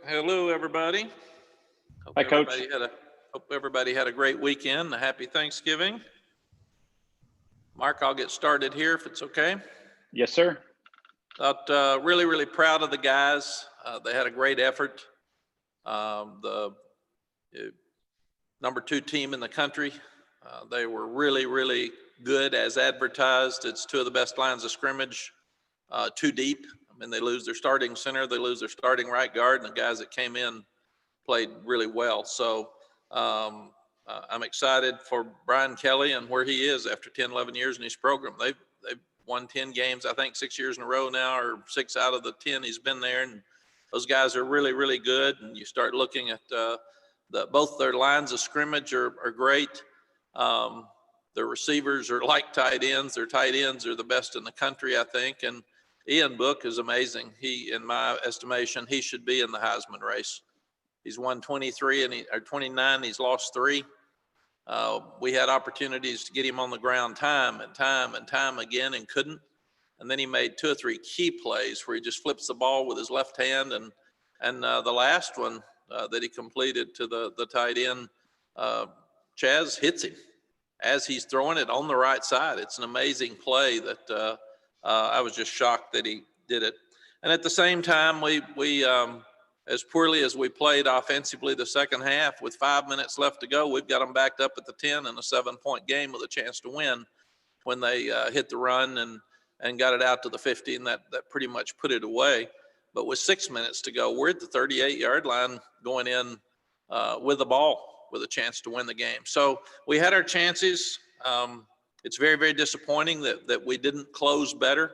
Hello, everybody. Hi, Coach. Hope everybody had a great weekend. A happy Thanksgiving. Mark, I'll get started here if it's okay. Yes, sir. Really proud of the guys. They had a great effort. The number 2 team in the country. They were really good as advertised. It's 2 of the best lines of scrimmage, 2 deep. I mean, they lose their starting center, they lose their starting right guard, and the guys that came in played really well. So I'm excited for Brian Kelly and where he is after 10, 11 years in his program. They've won 10 games, I think 6 years in a row now, or 6 out of the 10 he's been there. And those guys are really good. And you start looking at both their lines of scrimmage are great. Their receivers are like tight ends. Their tight ends are the best in the country, I think. And Ian Book is amazing. He, in my estimation, he should be in the Heisman race. He's won 23 or 29. He's lost 3. We had opportunities to get him on the ground time and time again and couldn't. And then he made 2 or 3 key plays where he just flips the ball with his left hand. And the last one that he completed to the tight end, Chaz hits him as he's throwing it on the right side. It's an amazing play that I was just shocked that he did it. And at the same time, we as poorly as we played offensively the second half, with 5 minutes left to go, we've got them backed up at the 10 in a 7-point game with a chance to win when they hit the run and got it out to the 50, and that pretty much put it away. But with 6 minutes to go, we're at the 38-yard line going in with the ball with a chance to win the game. So we had our chances. It's very disappointing that we didn't close better.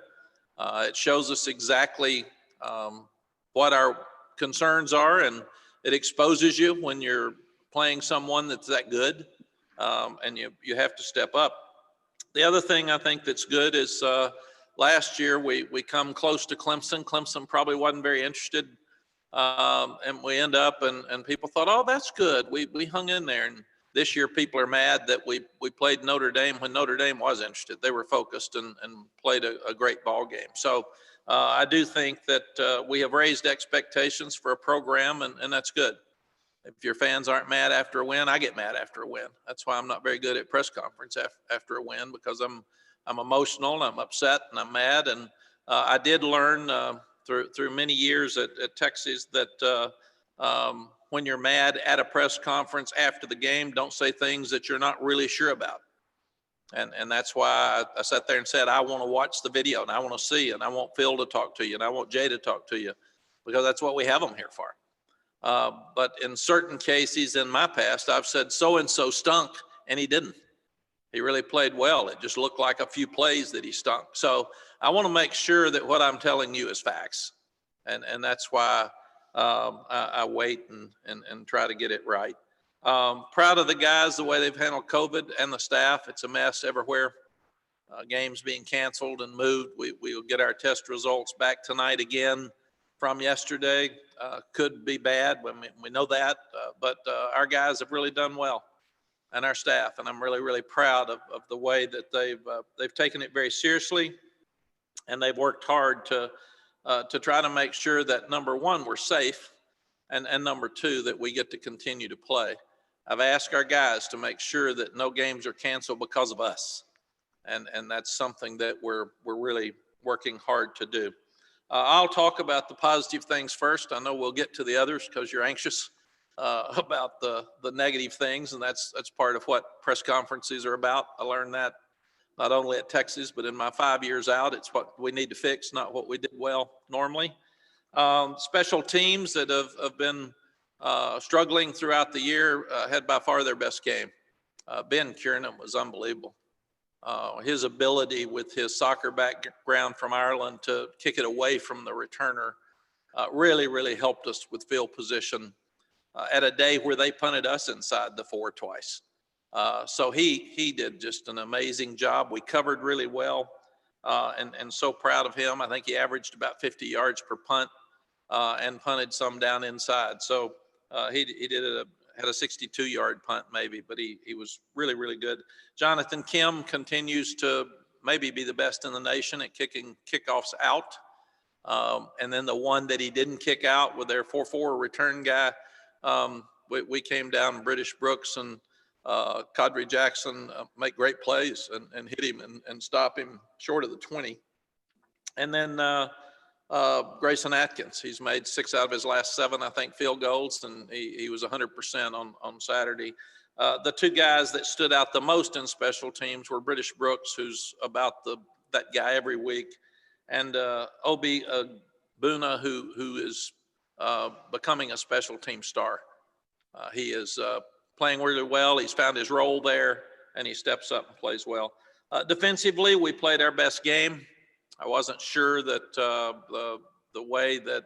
It shows us exactly what our concerns are, and it exposes you when you're playing someone that's that good, and you have to step up. The other thing I think that's good is last year we come close to Clemson. Clemson probably wasn't very interested, and we end up and people thought, oh, that's good. We hung in there. And this year people are mad that we played Notre Dame when Notre Dame was interested. They were focused and played a great ball game. So I do think that we have raised expectations for a program, and that's good. If your fans aren't mad after a win, I get mad after a win. That's why I'm not very good at press conference after a win, because I'm emotional and I'm upset and I'm mad. And I did learn through many years at Texas that when you're mad at a press conference after the game, don't say things that you're not really sure about. And that's why I sat there and said, I want to watch the video, and I want to see, and I want Phil to talk to you, and I want Jay to talk to you, because that's what we have them here for. But in certain cases in my past, I've said so-and-so stunk, and he didn't. He really played well. It just looked like a few plays that he stunk. So I want to make sure that what I'm telling you is facts. And that's why I wait and try to get it right. Proud of the guys, the way they've handled COVID and the staff. It's a mess everywhere. Games being canceled and moved. We will get our test results back tonight again from yesterday. Could be bad. We know that, but our guys have really done well, and our staff. And I'm really proud of the way that they've taken it very seriously, and they've worked hard to try to make sure that, number one, we're safe, and number two, that we get to continue to play. I've asked our guys to make sure that no games are canceled because of us. And that's something that we're really working hard to do. I'll talk about the positive things first. I know we'll get to the others because you're anxious about the negative things, and that's part of what press conferences are about. I learned that not only at Texas, but in my 5 years out. It's what we need to fix, not what we did well normally. Special teams that have been struggling throughout the year had by far their best game. Ben Kiernan was unbelievable. His ability with his soccer background from Ireland to kick it away from the returner really helped us with field position at a day where they punted us inside the 4 twice. So he did just an amazing job. We covered really well, and so proud of him. I think he averaged about 50 yards per punt and punted some down inside. So he had a 62-yard punt maybe, but he was really good. Jonathan Kim continues to maybe be the best in the nation at kicking kickoffs out. And then the one that he didn't kick out with their 4-4 return guy, we came down British Brooks and Kadri Jackson make great plays and hit him and stop him short of the 20. And then Grayson Atkins, he's made 6 out of his last 7, I think, field goals, and he was 100% on Saturday. The 2 guys that stood out the most in special teams were British Brooks, who's about that guy every week, and Obi Buna, who is becoming a special team star. He is playing really well. He's found his role there, and he steps up and plays well. Defensively, we played our best game. I wasn't sure that the way that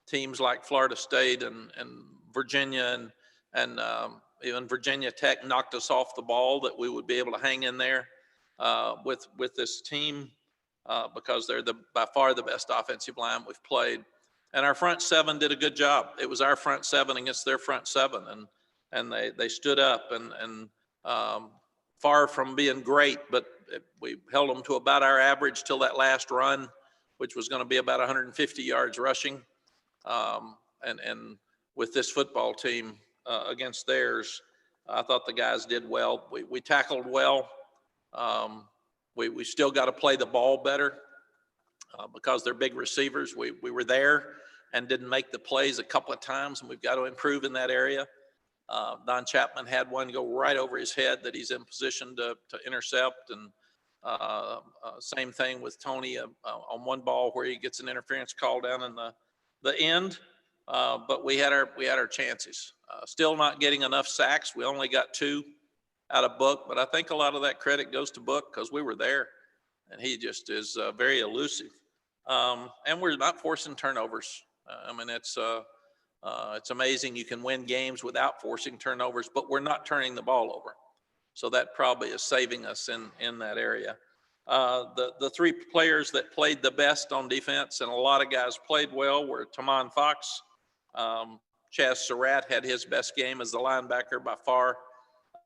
teams like Florida State and Virginia and even Virginia Tech knocked us off the ball, that we would be able to hang in there with this team because they're by far the best offensive line we've played. And our front 7 did a good job. It was our front 7 against their front 7, and they stood up and far from being great, but we held them to about our average till that last run, which was going to be about 150 yards rushing. And with this football team against theirs, I thought the guys did well. We tackled well. We still got to play the ball better because they're big receivers. We were there and didn't make the plays a couple of times, and we've got to improve in that area. Don Chapman had one go right over his head that he's in position to intercept, and same thing with Tony on one ball where he gets an interference call down in the end. But we had our chances. Still not getting enough sacks. We only got 2 out of Book, but I think a lot of that credit goes to Book because we were there, and he just is very elusive. And we're not forcing turnovers. I mean, it's amazing you can win games without forcing turnovers, but we're not turning the ball over. So that probably is saving us in that area. The 3 players that played the best on defense, and a lot of guys played well, were Tamon Fox. Chaz Surratt had his best game as the linebacker by far,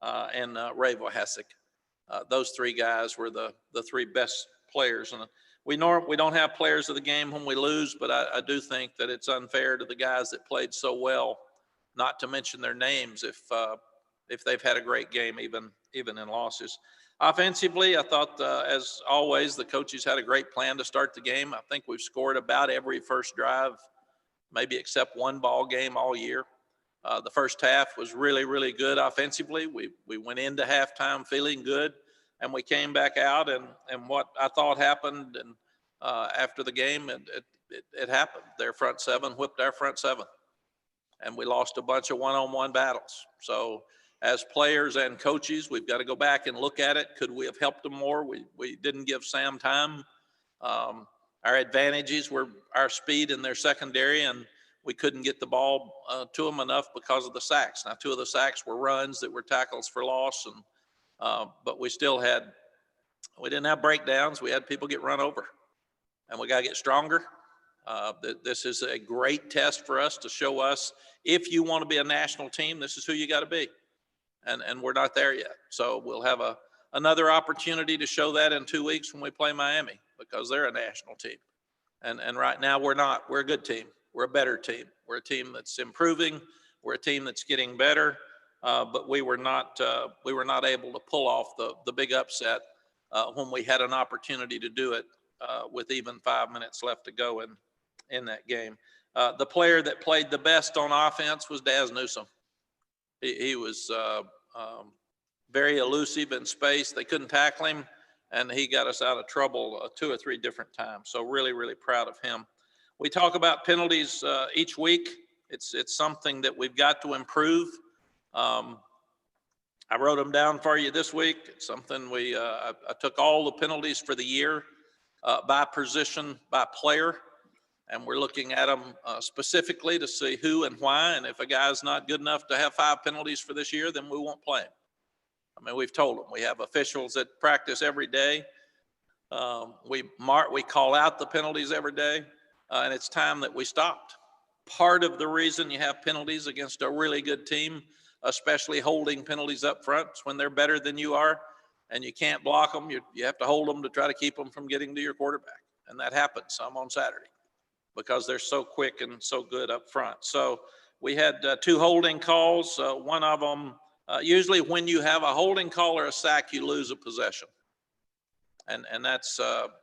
and Ray Vohasek. Those 3 guys were the 3 best players. And we don't have players of the game when we lose, but I do think that it's unfair to the guys that played so well not to mention their names if they've had a great game, even in losses. Offensively, I thought, as always, the coaches had a great plan to start the game. I think we've scored about every first drive, maybe except one ball game all year. The first half was really, really good offensively. We went into halftime feeling good, and we came back out, and what I thought happened, and after the game, it happened. Their front 7 whipped our front 7, and we lost a bunch of one-on-one battles. So as players and coaches, we've got to go back and look at it. Could we have helped them more? We didn't give Sam time. Our advantages were our speed in their secondary, and we couldn't get the ball to them enough because of the sacks. Now, 2 of the sacks were runs that were tackles for loss, but we didn't have breakdowns. We had people get run over, and we got to get stronger. This is a great test for us to show us, if you want to be a national team, this is who you got to be. And we're not there yet. So we'll have another opportunity to show that in 2 weeks when we play Miami, because they're a national team. And right now we're not. We're a good team. We're a better team. We're a team that's improving. We're a team that's getting better. But we were not able to pull off the big upset when we had an opportunity to do it with even 5 minutes left to go in that game. The player that played the best on offense was Daz Newsome. He was very elusive in space. They couldn't tackle him, and he got us out of trouble 2 or 3 different times. So really, really proud of him. We talk about penalties each week. It's something that we've got to improve. I wrote them down for you this week. It's something I took all the penalties for the year by position, by player, and we're looking at them specifically to see who and why. And if a guy's not good enough to have 5 penalties for this year, then we won't play him. I mean, we've told them. We have officials that practice every day. We call out the penalties every day, and it's time that we stopped. Part of the reason you have penalties against a really good team, especially holding penalties up front, is when they're better than you are, and you can't block them. You have to hold them to try to keep them from getting to your quarterback, and that happened some on Saturday. because they're so quick and so good up front. So we had 2 holding calls. One of them, usually when you have a holding call or a sack, you lose a possession. And that's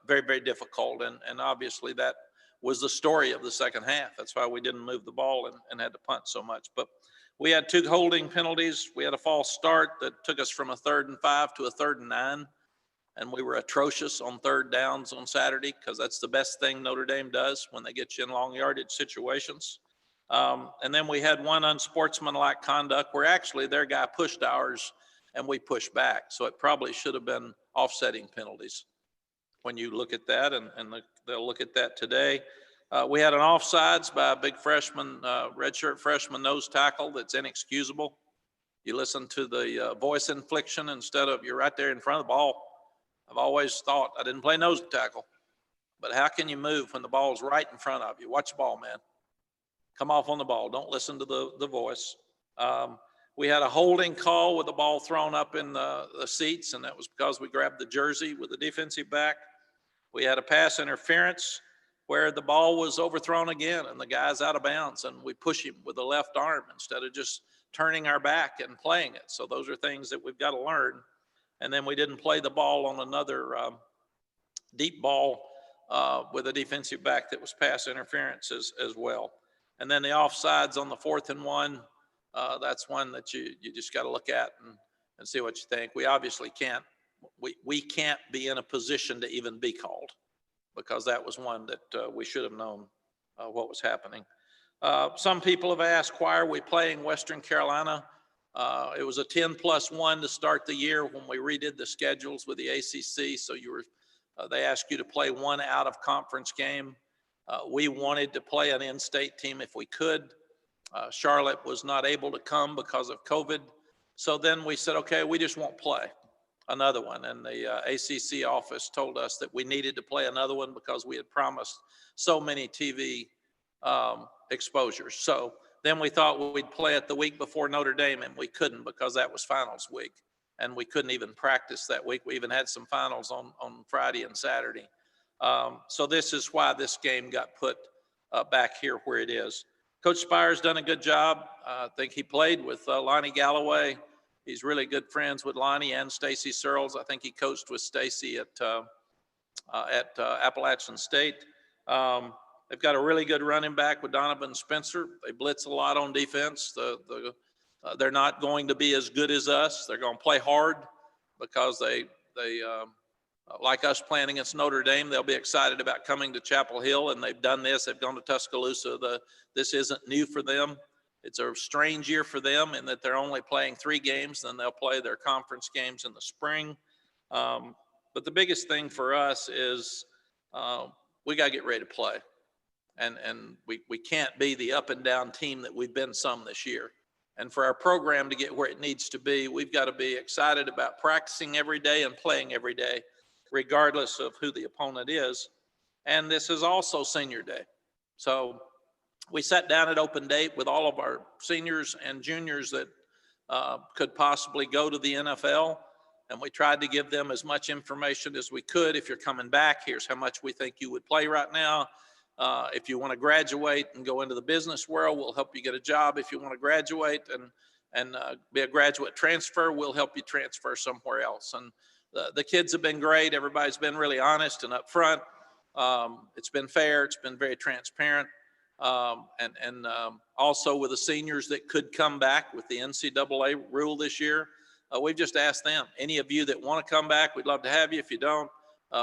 very, very difficult. And obviously that was the story of the second half. That's why we didn't move the ball and had to punt so much. But we had 2 holding penalties. We had a false start that took us from a 3rd and 5 to a 3rd and 9. And we were atrocious on 3rd downs on Saturday, because that's the best thing Notre Dame does when they get you in long yardage situations. And then we had 1 unsportsmanlike conduct where actually their guy pushed ours and we pushed back. So it probably should have been offsetting penalties when you look at that, and they'll look at that today. We had an offsides by a big freshman, redshirt freshman nose tackle that's inexcusable. You listen to the voice inflection instead of you're right there in front of the ball. I've always thought I didn't play nose tackle, but how can you move when the ball's right in front of you? Watch the ball, man. Come off on the ball. Don't listen to the voice. We had a holding call with the ball thrown up in the seats, and that was because we grabbed the jersey with the defensive back. We had a pass interference where the ball was overthrown again, and the guy's out of bounds, and we push him with the left arm instead of just turning our back and playing it. So those are things that we've got to learn. And then we didn't play the ball on another deep ball with a defensive back that was pass interference as well. And then the offsides on the 4th and 1, that's one that you just got to look at and see what you think. We obviously can't, we can't be in a position to even be called, because that was one that we should have known what was happening. Some people have asked, why are we playing Western Carolina? It was a 10+1 to start the year when we redid the schedules with the ACC. So they asked you to play 1 out of conference game. We wanted to play an in-state team if we could. Charlotte was not able to come because of COVID. So then we said, okay, we just won't play another one. And the ACC office told us that we needed to play another one because we had promised so many TV exposures. So then we thought we'd play it the week before Notre Dame, and we couldn't because that was finals week. And we couldn't even practice that week. We even had some finals on Friday and Saturday. So this is why this game got put back here where it is. Coach Spire's done a good job. I think he played with Lonnie Galloway. He's really good friends with Lonnie and Stacy Searles. I think he coached with Stacy at Appalachian State. They've got a really good running back with Donovan Spencer. They blitz a lot on defense. They're not going to be as good as us. They're going to play hard because they like us playing against Notre Dame. They'll be excited about coming to Chapel Hill, and they've done this. They've gone to Tuscaloosa. This isn't new for them. It's a strange year for them in that they're only playing 3 games, then they'll play their conference games in the spring. But the biggest thing for us is we got to get ready to play. And we can't be the up and down team that we've been some this year. And for our program to get where it needs to be, we've got to be excited about practicing every day and playing every day, regardless of who the opponent is. And this is also senior day. So we sat down at open date with all of our seniors and juniors that could possibly go to the NFL. And we tried to give them as much information as we could. If you're coming back, here's how much we think you would play right now. If you want to graduate and go into the business world, we'll help you get a job. If you want to graduate and be a graduate transfer, we'll help you transfer somewhere else. And the kids have been great. Everybody's been really honest and upfront. It's been fair. It's been very transparent. And also with the seniors that could come back with the NCAA rule this year, we've just asked them, any of you that want to come back, we'd love to have you. If you don't,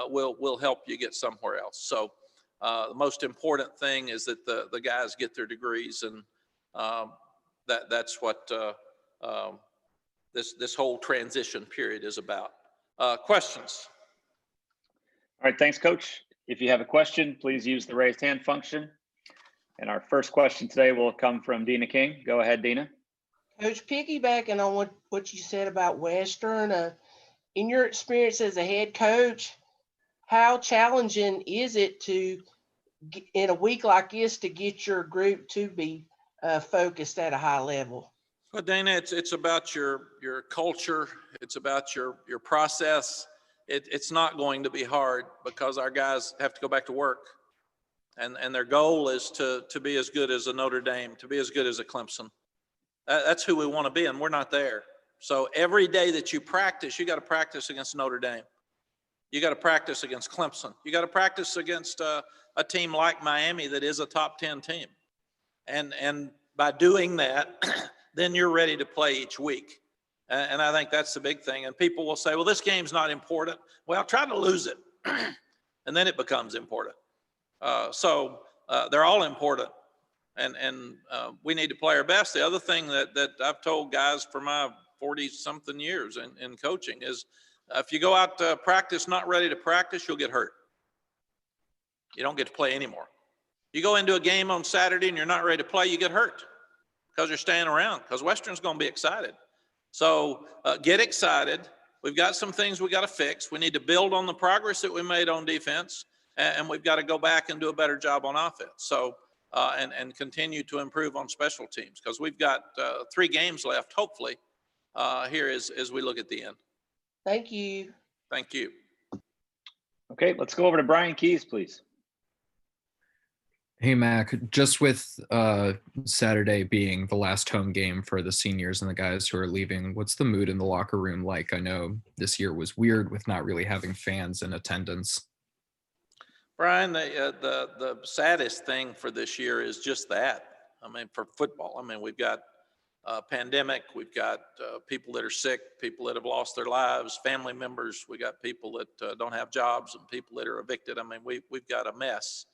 we'll help you get somewhere else. So the most important thing is that the guys get their degrees, and that's what this whole transition period is about. Questions? All right, thanks, Coach. If you have a question, please use the raised hand function. And our first question today will come from Dina King. Go ahead, Dina. Coach, piggybacking on what you said about Western, in your experience as a head coach, how challenging is it to, in a week like this, to get your group to be focused at a high level? Well, Dana, it's about your culture. It's about your process. It's not going to be hard because our guys have to go back to work. And their goal is to be as good as a Notre Dame, to be as good as a Clemson. That's who we want to be, and we're not there. So every day that you practice, you got to practice against Notre Dame. You got to practice against Clemson. You got to practice against a team like Miami that is a top 10 team. And by doing that, then you're ready to play each week. And I think that's the big thing. And people will say, well, this game's not important. Well, try to lose it. And then it becomes important. So they're all important. And we need to play our best. The other thing that I've told guys for my 40-something years in coaching is if you go out to practice not ready to practice, you'll get hurt. You don't get to play anymore. You go into a game on Saturday and you're not ready to play, you get hurt because you're staying around, because Western's going to be excited. So get excited. We've got some things we got to fix. We need to build on the progress that we made on defense, and we've got to go back and do a better job on offense. So and continue to improve on special teams, because we've got 3 games left, hopefully, here as we look at the end. Thank you. Thank you. Okay, let's go over to Brian Keys, please. Hey, Mac, just with Saturday being the last home game for the seniors and the guys who are leaving, what's the mood in the locker room like? I know this year was weird with not really having fans in attendance. Brian, the saddest thing for this year is just that. I mean, for football, I mean, we've got a pandemic, we've got people that are sick, people that have lost their lives, family members, we got people that don't have jobs, and people that are evicted. I mean, we've got a mess.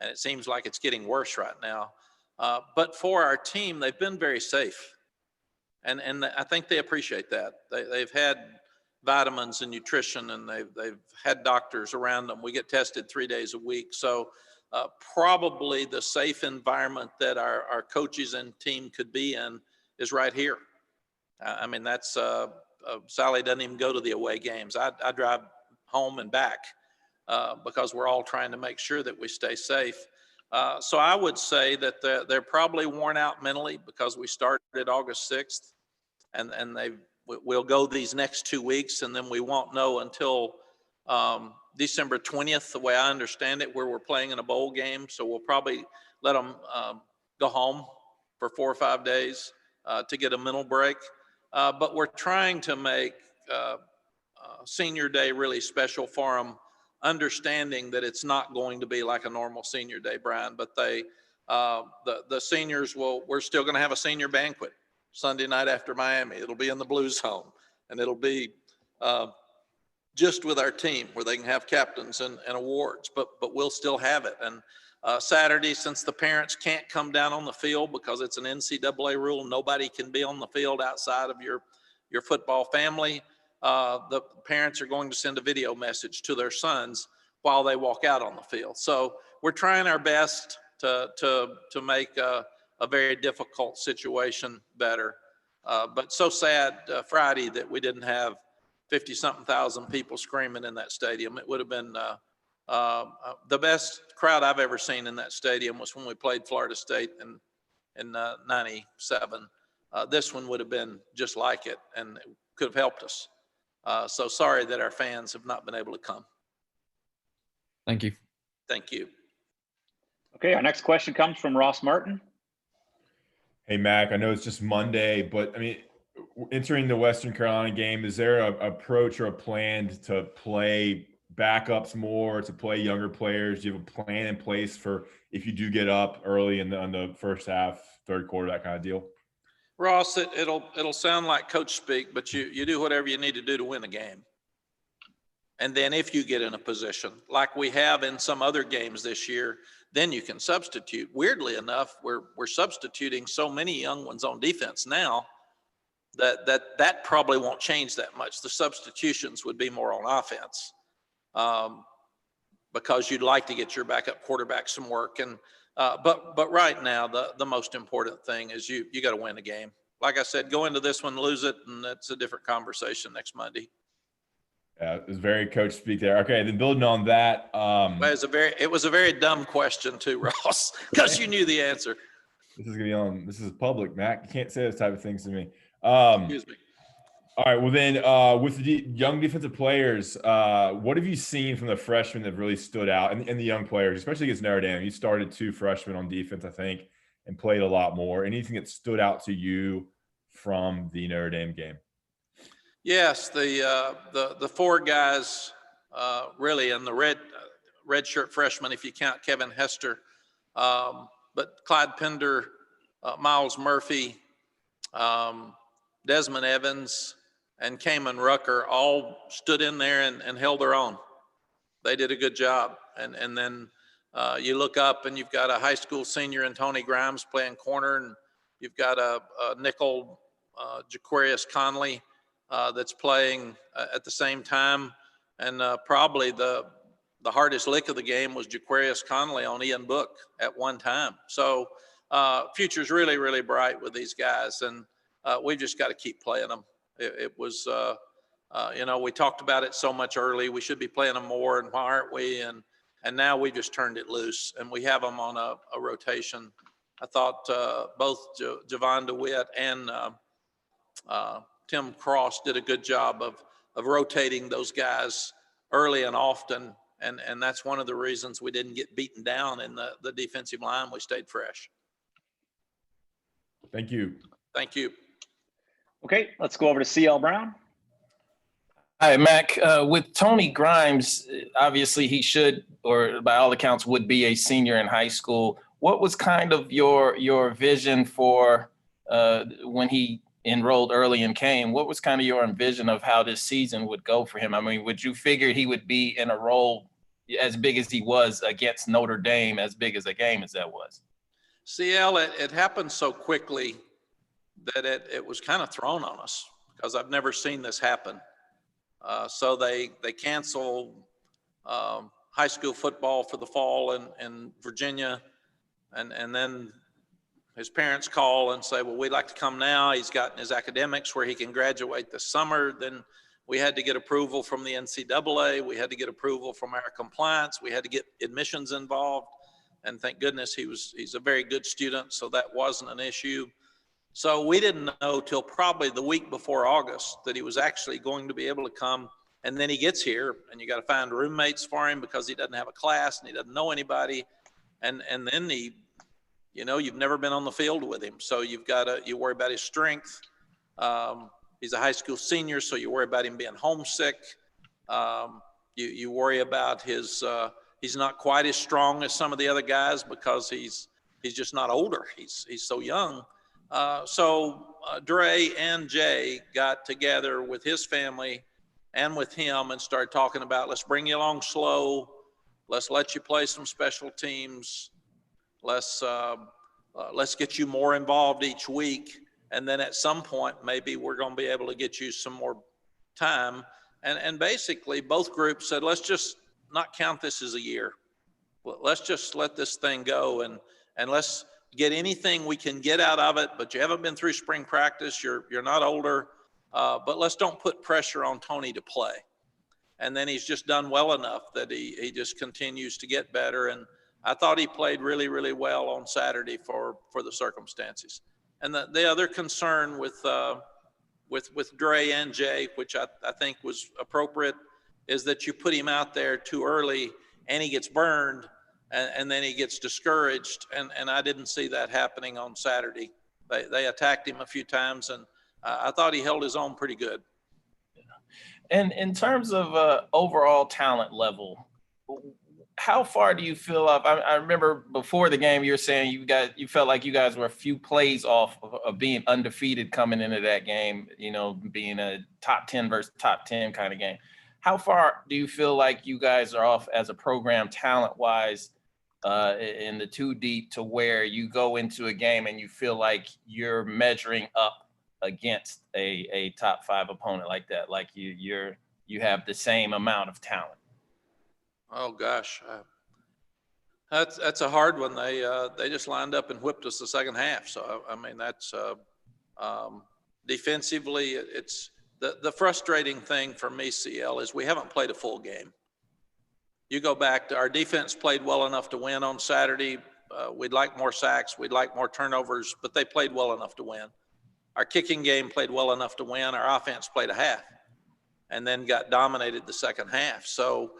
And it seems like it's getting worse right now. But for our team, they've been very safe. And I think they appreciate that. They've had vitamins and nutrition, and they've had doctors around them. We get tested 3 days a week. So probably the safe environment that our coaches and team could be in is right here. I mean, that's Sally doesn't even go to the away games. I drive home and back. Because we're all trying to make sure that we stay safe. So I would say that they're probably worn out mentally, because we started August 6th, and we'll go these next 2 weeks, and then we won't know until December 20th, the way I understand it, where we're playing in a bowl game. So we'll probably let them go home for 4 or 5 days to get a mental break. But we're trying to make Senior Day really special for them, understanding that it's not going to be like a normal Senior Day, Brian, but the seniors we're still going to have a senior banquet Sunday night after Miami. It'll be in the Blue Zone, and it'll be just with our team, where they can have captains and awards, but we'll still have it. And Saturday, since the parents can't come down on the field because it's an NCAA rule, nobody can be on the field outside of your football family. The parents are going to send a video message to their sons while they walk out on the field. So we're trying our best to make a very difficult situation better. But so sad Friday that we didn't have 50-something thousand people screaming in that stadium. It would have been the best crowd I've ever seen in that stadium was when we played Florida State in 97. This one would have been just like it, and it could have helped us. So sorry that our fans have not been able to come. Thank you. Thank you. Okay, our next question comes from Ross Martin. Hey, Mac, I know it's just Monday, but I mean, entering the Western Carolina game, is there an approach or a plan to play backups more, to play younger players? Do you have a plan in place for if you do get up early in the first half, third quarter, that kind of deal? Ross, it'll sound like coach speak, but you do whatever you need to do to win a game. And then if you get in a position like we have in some other games this year, then you can substitute. Weirdly enough, we're substituting so many young ones on defense now that probably won't change that much. The substitutions would be more on offense, because you'd like to get your backup quarterback some work. And but right now, the most important thing is you got to win a game. Like I said, go into this one, lose it, and that's a different conversation next Monday. Yeah, it was very coach speak there. Okay, then building on that. It was a very dumb question too, Ross, because you knew the answer. This is public, Mac. You can't say those type of things to me. Excuse me. All right. Well, then with the young defensive players, what have you seen from the freshmen that really stood out and the young players, especially against Notre Dame? You started 2 freshmen on defense, I think, and played a lot more. Anything that stood out to you from the Notre Dame game? Yes, the 4 guys really, and the red shirt freshman, if you count Kevin Hester, but Clyde Pender, Miles Murphy, Desmond Evans, and Kamen Rucker all stood in there and held their own. They did a good job. And then you look up and you've got a high school senior in Tony Grimes playing corner, and you've got a nickel Jaquarius Conley that's playing at the same time. And probably the hardest lick of the game was Jaquarius Conley on Ian Book at one time. So future's really, really bright with these guys, and we've just got to keep playing them. It was, we talked about it so much early. We should be playing them more, and why aren't we? And now we just turned it loose, and we have them on a rotation. I thought both Javon DeWitt and Tim Cross did a good job of rotating those guys early and often, and that's one of the reasons we didn't get beaten down in the defensive line. We stayed fresh. Thank you. Thank you. Okay, let's go over to CL Brown. Hi, Mac. With Tony Grimes, obviously he should, or by all accounts, would be a senior in high school. What was kind of your vision for when he enrolled early and came? What was kind of your vision of how this season would go for him? I mean, would you figure he would be in a role as big as he was against Notre Dame, as big as a game as that was? CL, it happened so quickly that it was kind of thrown on us, because I've never seen this happen. So they cancel high school football for the fall in Virginia, and then his parents call and say, well, we'd like to come now. He's gotten his academics where he can graduate this summer. Then we had to get approval from the NCAA. We had to get approval from our compliance. We had to get admissions involved. And thank goodness he's a very good student, so that wasn't an issue. So we didn't know till probably the week before August that he was actually going to be able to come. And then he gets here, and you got to find roommates for him because he doesn't have a class and he doesn't know anybody. And then you've never been on the field with him. So you worry about his strength. He's a high school senior, so you worry about him being homesick. You worry about he's not quite as strong as some of the other guys because he's just not older. He's so young. So Dre and Jay got together with his family and with him and started talking about, let's bring you along slow. Let's let you play some special teams. Let's get you more involved each week. And then at some point, maybe we're going to be able to get you some more time. And basically both groups said, let's just not count this as a year. Let's just let this thing go and let's get anything we can get out of it. But you haven't been through spring practice. You're not older, but let's don't put pressure on Tony to play. And then he's just done well enough that he just continues to get better. And I thought he played really, really well on Saturday for the circumstances. And the other concern with Dre and Jay, which I think was appropriate, is that you put him out there too early and he gets burned and then he gets discouraged. And I didn't see that happening on Saturday. They attacked him a few times, and I thought he held his own pretty good. And in terms of overall talent level, how far do you feel up? I remember before the game, you were saying you felt like you guys were a few plays off of being undefeated coming into that game, being a top 10 versus top 10 kind of game. How far do you feel like you guys are off as a program talent-wise in the two deep to where you go into a game and you feel like you're measuring up against a top 5 opponent like that, like you have the same amount of talent? Oh gosh, that's a hard one. They just lined up and whipped us the second half. So I mean that's defensively, it's the frustrating thing for me, CL, is we haven't played a full game. You go back to our defense played well enough to win on Saturday. We'd like more sacks. We'd like more turnovers, but they played well enough to win. Our kicking game played well enough to win. Our offense played a half and then got dominated the second half. So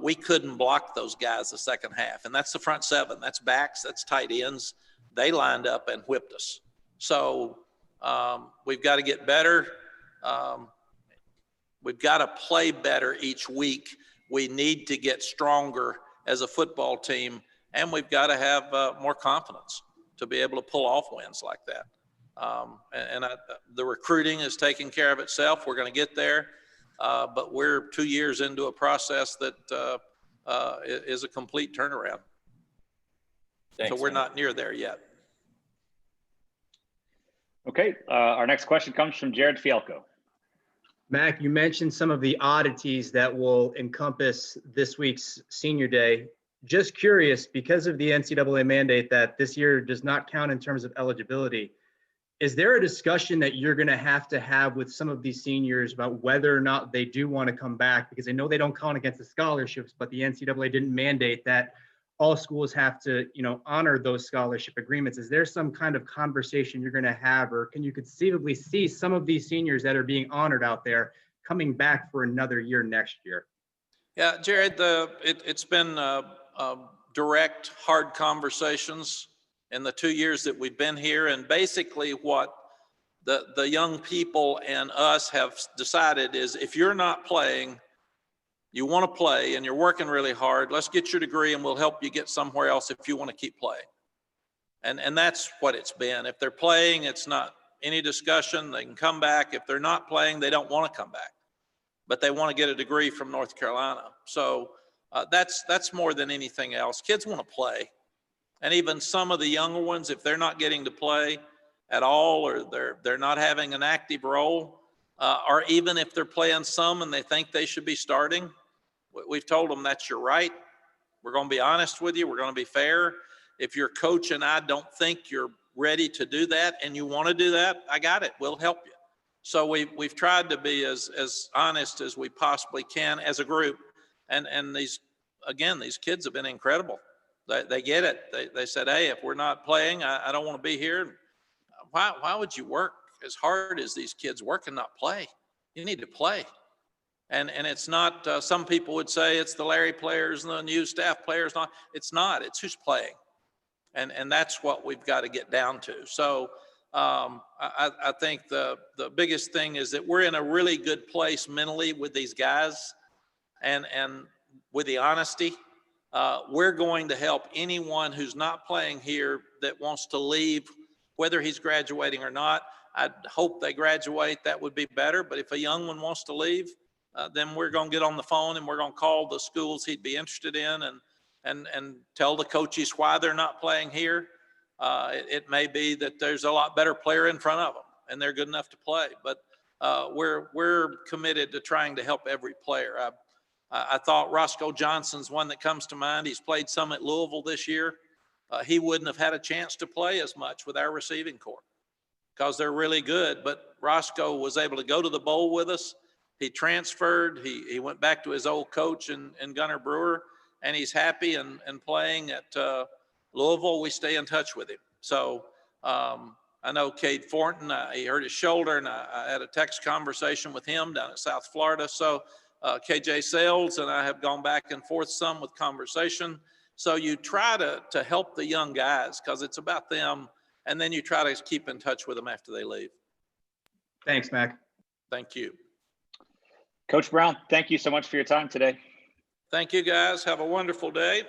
we couldn't block those guys the second half. And that's the front seven. That's backs. That's tight ends. They lined up and whipped us. So we've got to get better. We've got to play better each week. We need to get stronger as a football team, and we've got to have more confidence to be able to pull off wins like that. The recruiting is taking care of itself. We're going to get there, but we're 2 years into a process that is a complete turnaround. Thanks, so we're man. not near there yet. Okay, our next question comes from Jared Fialco. Mac, you mentioned some of the oddities that will encompass this week's senior day. Just curious, because of the NCAA mandate that this year does not count in terms of eligibility, is there a discussion that you're going to have with some of these seniors about whether or not they do want to come back? Because I know they don't count against the scholarships, but the NCAA didn't mandate that all schools have to, honor those scholarship agreements. Is there some kind of conversation you're going to have, or can you conceivably see some of these seniors that are being honored out there coming back for another year next year? Yeah, Jared, it's been direct, hard conversations in the 2 years that we've been here. And basically what the young people and us have decided is, if you're not playing, you want to play and you're working really hard, let's get your degree and we'll help you get somewhere else if you want to keep playing. And that's what it's been. If they're playing, it's not any discussion. They can come back. If they're not playing, they don't want to come back, but they want to get a degree from North Carolina. So that's more than anything else. Kids want to play. And even some of the younger ones, if they're not getting to play at all, or they're not having an active role, or even if they're playing some and they think they should be starting, we've told them that's your right. We're going to be honest with you. We're going to be fair. If your coach and I don't think you're ready to do that and you want to do that, I got it. We'll help you. So we've tried to be as honest as we possibly can as a group. And these kids have been incredible. They get it. They said, hey, if we're not playing, I don't want to be here. Why would you work as hard as these kids work and not play? You need to play. And it's not, some people would say it's the Larry players and the new staff players. It's not, it's who's playing. And that's what we've got to get down to. So I think the biggest thing is that we're in a really good place mentally with these guys, and with the honesty. We're going to help anyone who's not playing here that wants to leave, whether he's graduating or not. I'd hope they graduate. That would be better. But if a young one wants to leave, then we're going to get on the phone and we're going to call the schools he'd be interested in and tell the coaches why they're not playing here. It may be that there's a lot better player in front of them and they're good enough to play. But we're committed to trying to help every player. I thought Roscoe Johnson's one that comes to mind. He's played some at Louisville this year. He wouldn't have had a chance to play as much with our receiving corps because they're really good. But Roscoe was able to go to the bowl with us. He transferred. He went back to his old coach in Gunnar Brewer, and he's happy and playing at Louisville. We stay in touch with him. So I know Cade Fortin, he hurt his shoulder, and I had a text conversation with him down at South Florida. So KJ Sales and I have gone back and forth some with conversation. So you try to help the young guys because it's about them, and then you try to keep in touch with them after they leave. Thanks, Mac. Thank you. Coach Brown, thank you so much for your time today. Thank you, guys. Have a wonderful day.